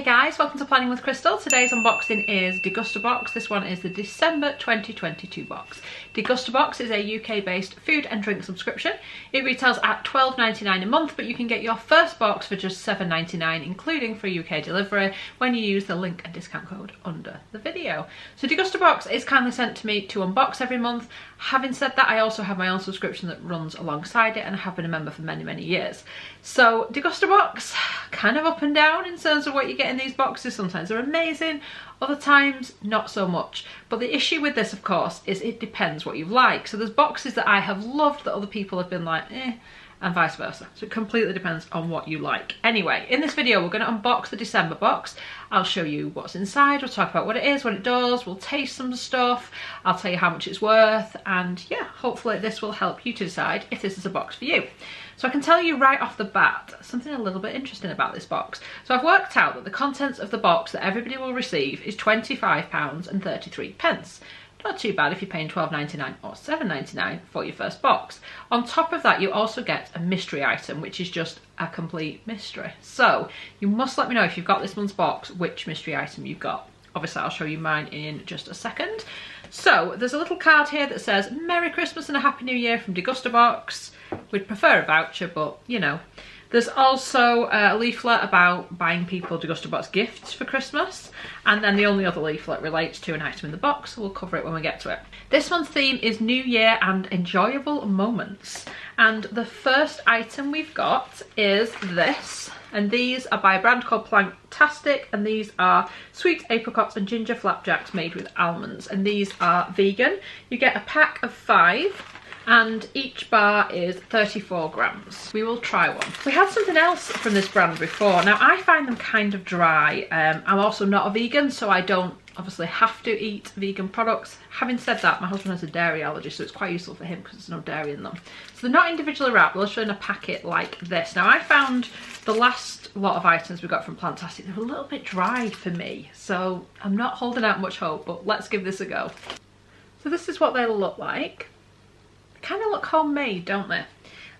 Hey guys, welcome to Planning with Crystal. Today's unboxing is Degustabox. This one is the December 2022 box. Degustabox is a UK-based food and drink subscription. It retails at £12.99 a month, but you can get your first box for just £7.99, including free UK delivery, when you use the link and discount code under the video. So Degustabox is kindly sent to me to unbox every month. Having said that, I also have my own subscription that runs alongside it, and I have been a member for many, many years. So Degustabox, kind of up and down in terms of what you get in these boxes. Sometimes they're amazing, other times not so much. But the issue with this, of course, is it depends what you like. So there's boxes that I have loved that other people have been like, and vice versa. So it completely depends on what you like. Anyway, in this video, we're going to unbox the December box. I'll show you what's inside, we'll talk about what it is, what it does, we'll taste some stuff, I'll tell you how much it's worth, and yeah, hopefully this will help you to decide if this is a box for you. So I can tell you right off the bat something a little bit interesting about this box. So I've worked out that the contents of the box that everybody will receive is £25.33. Not too bad if you're paying £12.99 or £7.99 for your first box. On top of that, you also get a mystery item, which is just a complete mystery. So you must let me know if you've got this month's box, which mystery item you've got. Obviously, I'll show you mine in just a second. So there's a little card here that says, Merry Christmas and a Happy New Year from Degustabox. We'd prefer a voucher, but you know. There's also a leaflet about buying people Degustabox gifts for Christmas. And then the only other leaflet relates to an item in the box, so we'll cover it when we get to it. This month's theme is New Year and enjoyable moments. And the first item we've got is this. And these are by a brand called Planktastic, and these are sweet apricots and ginger flapjacks made with almonds. And these are vegan. You get a pack of 5. And each bar is 34 grams. We will try one. We had something else from this brand before. Now I find them kind of dry. I'm also not a vegan, so I don't obviously have to eat vegan products. Having said that, my husband has a dairy allergy, so it's quite useful for him because there's no dairy in them. So they're not individually wrapped, they're literally in a packet like this. Now I found the last lot of items we got from Plantastic, they were a little bit dry for me, so I'm not holding out much hope, but let's give this a go. So this is what they look like. Kind of look homemade, don't they?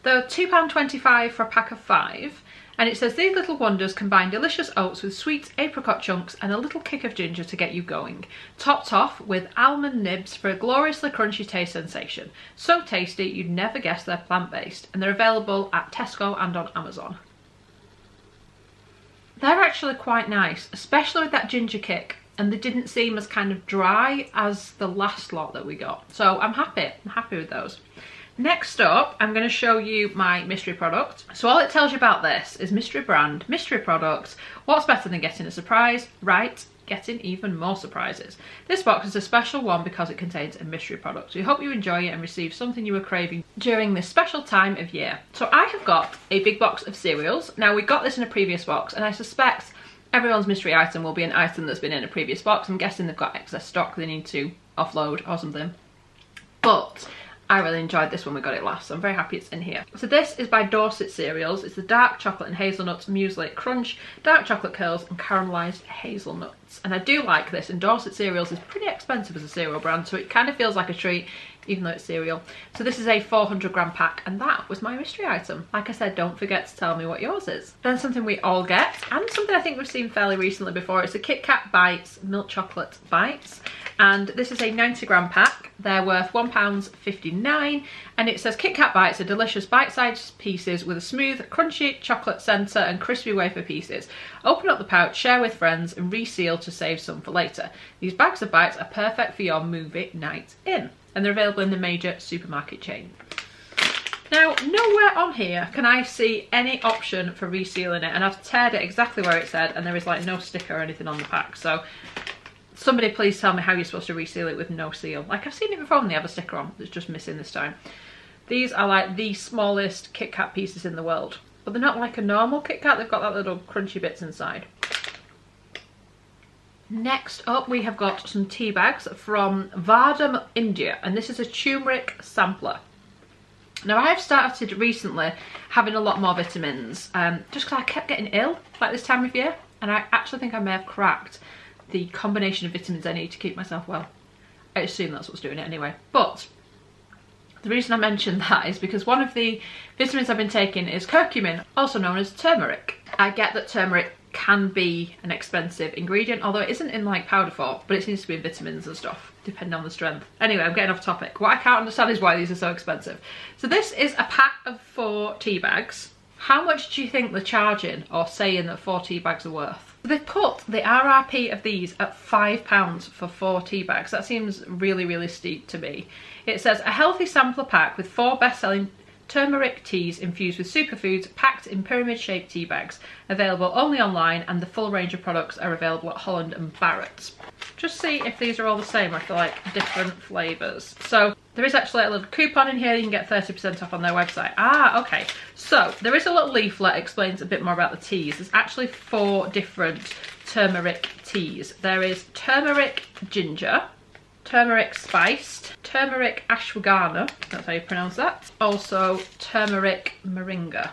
They're £2.25 for a pack of 5, and it says these little wonders combine delicious oats with sweet apricot chunks and a little kick of ginger to get you going, topped off with almond nibs for a gloriously crunchy taste sensation. So tasty you'd never guess they're plant-based, and they're available at Tesco and on Amazon. They're actually quite nice, especially with that ginger kick. And they didn't seem as kind of dry as the last lot that we got. So I'm happy with those. Next up, I'm going to show you my mystery product. So all it tells you about this is mystery brand, mystery product. What's better than getting a surprise? Right, getting even more surprises. This box is a special one because it contains a mystery product. So we hope you enjoy it and receive something you were craving during this special time of year. So I have got a big box of cereals. Now we got this in a previous box, and I suspect everyone's mystery item will be an item that's been in a previous box. I'm guessing they've got excess stock they need to offload or something. But I really enjoyed this when we got it last, so I'm very happy it's in here. So this is by Dorset Cereals. It's the dark chocolate and hazelnuts muesli crunch, dark chocolate curls and caramelised hazelnuts. And I do like this, and Dorset Cereals is pretty expensive as a cereal brand, so it kind of feels like a treat even though it's cereal. So this is a 400 gram pack, and that was my mystery item. Like I said, don't forget to tell me what yours is. Then something we all get, and something I think we've seen fairly recently before, it's a Kit Kat Bites milk chocolate bites. And this is a 90 gram pack. They're worth £1.59, and it says Kit Kat Bites are delicious bite-sized pieces with a smooth, crunchy chocolate centre and crispy wafer pieces. Open up the pouch, share with friends, and reseal to save some for later. These bags of bites are perfect for your movie night in, and they're available in the major supermarket chain. Now, nowhere on here can I see any option for resealing it, and I've teared it exactly where it said, and there is like no sticker or anything on the pack. So somebody please tell me how you're supposed to reseal it with no seal. Like, I've seen it before and they have a sticker on, it's just missing this time. These are like the smallest Kit Kat pieces in the world, but they're not like a normal Kit Kat, they've got that little crunchy bits inside. Next up, we have got some tea bags from Waterdrop, India, and this is a turmeric sampler. Now I have started recently having a lot more vitamins, just because I kept getting ill like this time of year, and I actually think I may have cracked the combination of vitamins I need to keep myself well. I assume that's what's doing it anyway. But the reason I mentioned that is because one of the vitamins I've been taking is curcumin, also known as turmeric. I get that turmeric can be an expensive ingredient, although it isn't in like powder form, but it seems to be in vitamins and stuff, depending on the strength. Anyway, I'm getting off topic. What I can't understand is why these are so expensive. So this is a pack of 4 tea bags. How much do you think they're charging or saying that 4 tea bags are worth? They've put the RRP of these at £5 for 4 tea bags. That seems really, really steep to me. It says a healthy sampler pack with 4 best-selling turmeric teas infused with superfoods packed in pyramid-shaped tea bags. Available only online, and the full range of products are available at Holland and Barrett's. Just see if these are all the same or if they're like different flavours. So there is actually a little coupon in here. You can get 30% off on their website. Ah, okay. So there is a little leaflet that explains a bit more about the teas. There's actually 4 different turmeric teas. There is turmeric ginger, turmeric spiced, turmeric ashwagandha, that's how you pronounce that. Also turmeric moringa.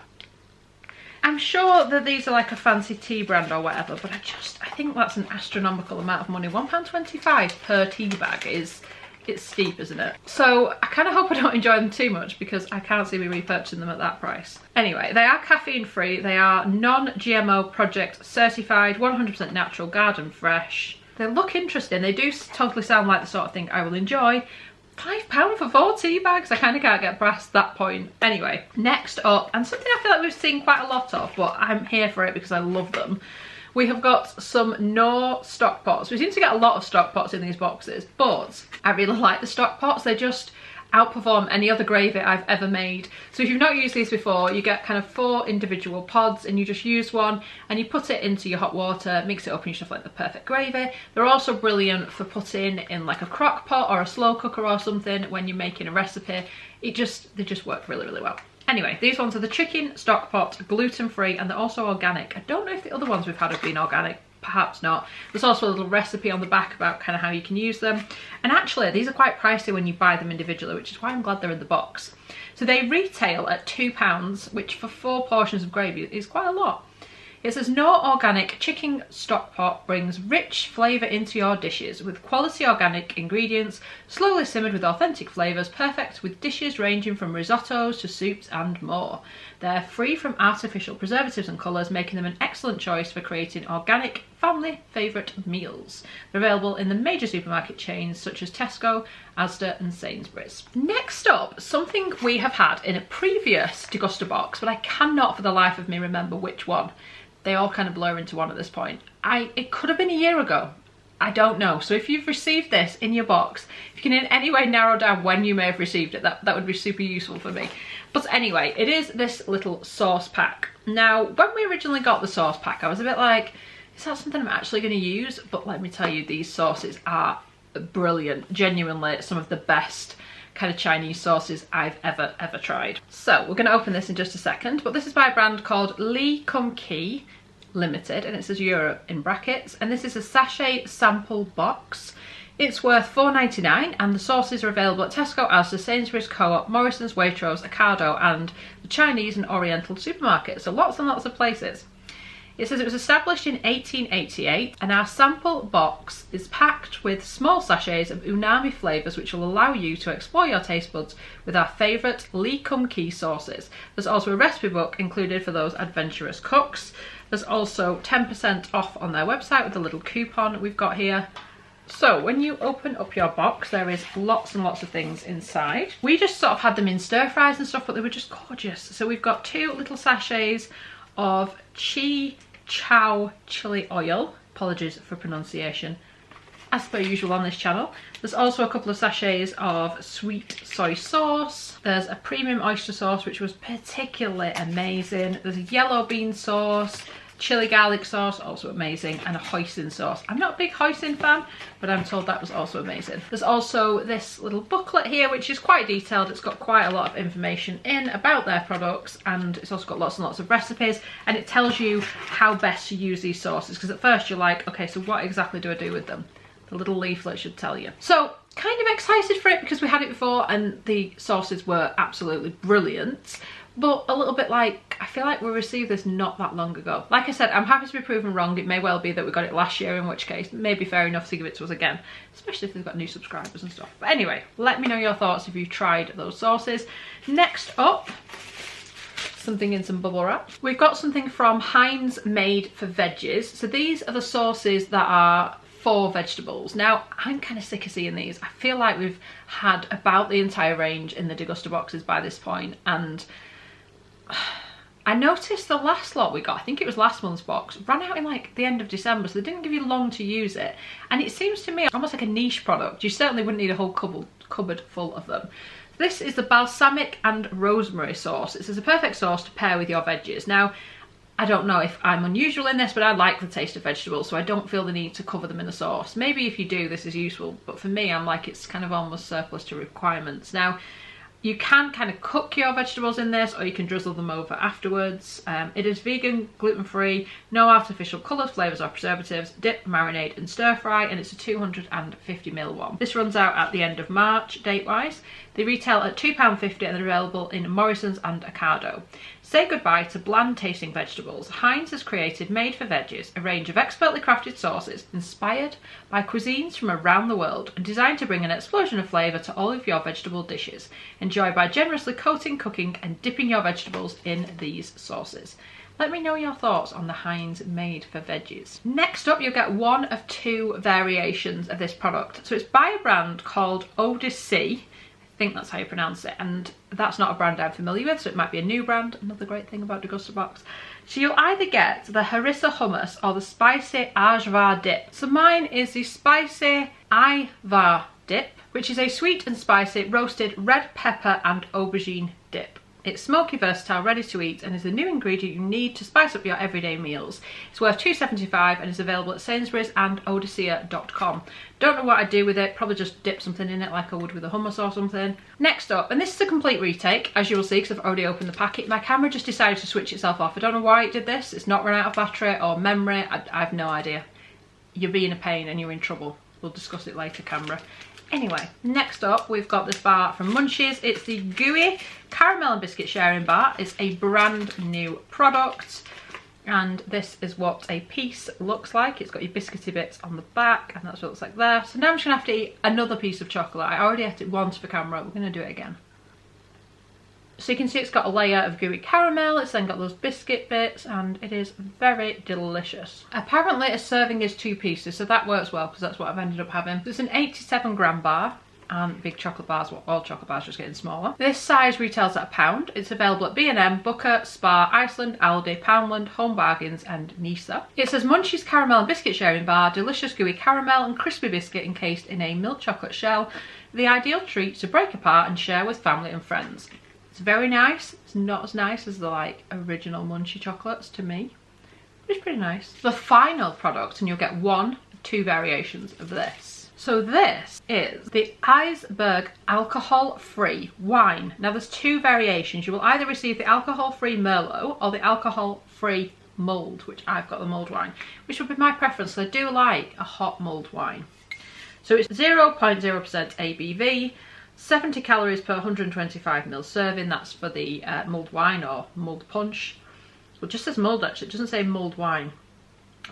I'm sure that these are like a fancy tea brand or whatever, but I think that's an astronomical amount of money. £1.25 per tea bag it's steep, isn't it? So I kind of hope I don't enjoy them too much, because I can't see me repurchasing them at that price. Anyway, they are caffeine free, they are non-GMO project certified, 100% natural, garden fresh. They look interesting, they do totally sound like the sort of thing I will enjoy. £5 for 4 tea bags? I kind of can't get past that point. Anyway, next up, and something I feel like we've seen quite a lot of, but I'm here for it because I love them. We have got some Knorr stock pots. We seem to get a lot of stock pots in these boxes, but I really like the stock pots. They just outperform any other gravy I've ever made. So if you've not used these before, you get kind of 4 individual pods and you just use one and you put it into your hot water, mix it up, and you should have like the perfect gravy. They're also brilliant for putting in like a crock pot or a slow cooker or something when you're making a recipe. They just work really, really well. Anyway, these ones are the chicken stock pot, gluten free, and they're also organic. I don't know if the other ones we've had have been organic. Perhaps not. There's also a little recipe on the back about kind of how you can use them. And actually, these are quite pricey when you buy them individually, which is why I'm glad they're in the box. So they retail at £2, which for 4 portions of gravy is quite a lot. It says no organic chicken stock pot brings rich flavour into your dishes with quality organic ingredients, slowly simmered with authentic flavours, perfect with dishes ranging from risottos to soups and more. They're free from artificial preservatives and colours, making them an excellent choice for creating organic family favourite meals. They're available in the major supermarket chains such as Tesco, Asda and Sainsbury's. Next up, something we have had in a previous Degustabox, but I cannot for the life of me remember which one. They all kind of blur into one at this point. It could have been a year ago. I don't know. So if you've received this in your box, if you can in any way narrow down when you may have received it, that would be super useful for me. But anyway, it is this little sauce pack. Now, when we originally got the sauce pack, I was a bit like, is that something I'm actually going to use? But let me tell you, these sauces are brilliant. Genuinely some of the best kind of Chinese sauces I've ever tried. So we're going to open this in just a second, but this is by a brand called Lee Kum Kee Limited, and it says Europe in brackets, and this is a sachet sample box. It's worth £4.99, and the sauces are available at Tesco, Asda, Sainsbury's, Co-op, Morrison's, Waitrose, Ocado and the Chinese and Oriental supermarkets, so lots and lots of places. It says it was established in 1888, and our sample box is packed with small sachets of umami flavours which will allow you to explore your taste buds with our favourite Lee Kum Kee sauces. There's also a recipe book included for those adventurous cooks. There's also 10% off on their website with a little coupon we've got here. So when you open up your box, there is lots and lots of things inside. We just sort of had them in stir fries and stuff, but they were just gorgeous. So we've got 2 little sachets of chow chili oil. Apologies for pronunciation, as per usual on this channel. There's also a couple of sachets of sweet soy sauce. There's a premium oyster sauce, which was particularly amazing. There's a yellow bean sauce, chili garlic sauce, also amazing, and a hoisin sauce. I'm not a big hoisin fan, but I'm told that was also amazing. There's also this little booklet here, which is quite detailed. It's got quite a lot of information in about their products, and it's also got lots and lots of recipes, and it tells you how best to use these sauces, because at first you're like, okay, so what exactly do I do with them? The little leaflet should tell you. So kind of excited for it because we had it before and the sauces were absolutely brilliant, but a little bit like, I feel like we received this not that long ago. Like I said, I'm happy to be proven wrong. It may well be that we got it last year, in which case it may be fair enough to give it to us again, especially if they've got new subscribers and stuff. But anyway, let me know your thoughts if you've tried those sauces. Next up, something in some bubble wrap. We've got something from Heinz Made for Veggies. So these are the sauces that are for vegetables. Now, I'm kind of sick of seeing these. I feel like we've had about the entire range in the Degustaboxes by this point, and I noticed the last lot we got, I think it was last month's box, ran out in like the end of December, so they didn't give you long to use it. And it seems to me almost like a niche product. You certainly wouldn't need a whole cupboard full of them. This is the balsamic and rosemary sauce. This is a perfect sauce to pair with your veggies. Now, I don't know if I'm unusual in this, but I like the taste of vegetables, so I don't feel the need to cover them in a sauce. Maybe if you do, this is useful, but for me, I'm like, it's kind of almost surplus to requirements. Now, you can kind of cook your vegetables in this, or you can drizzle them over afterwards. It is vegan, gluten-free, no artificial colours, flavours or preservatives. Dip, marinate and stir fry, and it's a 250ml one. This runs out at the end of March, date-wise. They retail at £2.50 and they're available in Morrison's and Ocado. Say goodbye to bland tasting vegetables. Heinz has created Made for Veggies, a range of expertly crafted sauces inspired by cuisines from around the world and designed to bring an explosion of flavour to all of your vegetable dishes. Enjoy by generously coating, cooking and dipping your vegetables in these sauces. Let me know your thoughts on the Heinz Made for Veggies. Next up, you'll get one of two variations of this product. So it's by a brand called Odyssey. I think that's how you pronounce it, and that's not a brand I'm familiar with, so it might be a new brand. Another great thing about Degustabox. So you'll either get the harissa hummus or the spicy ajvar dip. So mine is the spicy ajvar dip, which is a sweet and spicy roasted red pepper and aubergine dip. It's smoky, versatile, ready to eat, and is the new ingredient you need to spice up your everyday meals. It's worth £2.75 and is available at Sainsbury's and Odyssea.com. Don't know what I'd do with it, probably just dip something in it like I would with a hummus or something. Next up, and this is a complete retake, as you will see because I've already opened the packet. My camera just decided to switch itself off. I don't know why it did this. It's not run out of battery or memory. I have no idea. You're being a pain and you're in trouble. We'll discuss it later, camera. Anyway, next up we've got this bar from Munchies. It's the Gooey Caramel and Biscuit Sharing Bar. It's a brand new product, and this is what a piece looks like. It's got your biscuity bits on the back, and that's what it looks like there. So now I'm just going to have to eat another piece of chocolate. I already ate it once for camera. We're going to do it again. So you can see it's got a layer of gooey caramel, it's then got those biscuit bits, and it is very delicious. Apparently a serving is 2 pieces, so that works well because that's what I've ended up having. It's an 87g bar, and big chocolate bars, well, all chocolate bars are just getting smaller. This size retails at £1. It's available at B&M, Booker, Spar, Iceland, Aldi, Poundland, Home Bargains and Nisa. It says Munchies Caramel and Biscuit Sharing Bar, delicious gooey caramel and crispy biscuit encased in a milk chocolate shell. The ideal treat to break apart and share with family and friends. It's very nice. It's not as nice as the like original Munchie chocolates to me, but it's pretty nice. The final product, and you'll get one of 2 variations of this. So this is the Iceberg alcohol-free wine. Now there's 2 variations. You will either receive the alcohol-free Merlot or the alcohol-free mulled, which I've got the mulled wine, which would be my preference. So I do like a hot mulled wine. So it's 0.0% ABV. 70 calories per 125ml serving. That's for the mulled wine or mulled punch. Well, it just says mulled actually, it doesn't say mulled wine.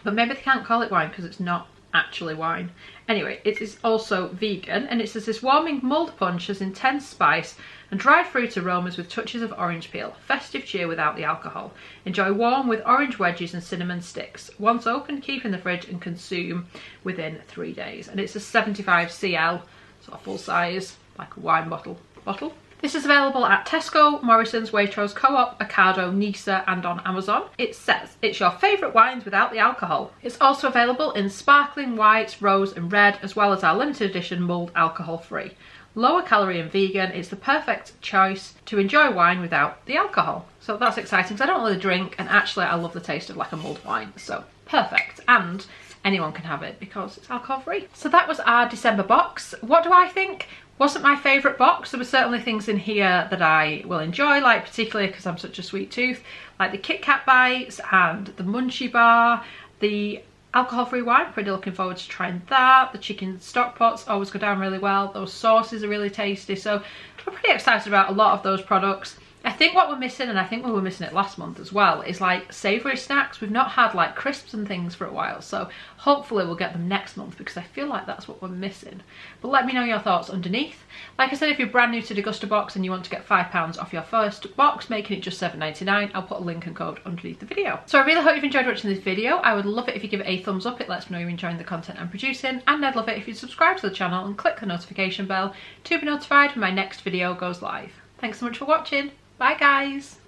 But maybe they can't call it wine because it's not actually wine. Anyway, it is also vegan, and it says this warming mulled punch has intense spice and dried fruit aromas with touches of orange peel. Festive cheer without the alcohol. Enjoy warm with orange wedges and cinnamon sticks. Once opened, keep in the fridge and consume within 3 days. And it's a 75cl, sort of full size, like a wine bottle. This is available at Tesco, Morrison's, Waitrose, Co-op, Ocado, Nisa and on Amazon. It says it's your favourite wines without the alcohol. It's also available in sparkling white, rose and red, as well as our limited edition mulled alcohol free. Lower calorie and vegan, it's the perfect choice to enjoy wine without the alcohol. So that's exciting because I don't really drink, and actually I love the taste of like a mulled wine, so perfect. And anyone can have it because it's alcohol free. So that was our December box. What do I think? Wasn't my favourite box. There were certainly things in here that I will enjoy, like particularly because I'm such a sweet tooth, like the Kit Kat bites and the Munchie bar, the alcohol-free wine, pretty looking forward to trying that. The chicken stock pots always go down really well. Those sauces are really tasty, so I'm pretty excited about a lot of those products. I think what we're missing, and I think we were missing it last month as well, is like savoury snacks. We've not had like crisps and things for a while, so hopefully we'll get them next month because I feel like that's what we're missing. But let me know your thoughts underneath. Like I said, if you're brand new to Degustabox and you want to get £5 off your first box, making it just £7.99, I'll put a link and code underneath the video. So I really hope you've enjoyed watching this video. I would love it if you give it a thumbs up. It lets me know you're enjoying the content I'm producing, and I'd love it if you subscribe to the channel and click the notification bell to be notified when my next video goes live. Thanks so much for watching. Bye guys.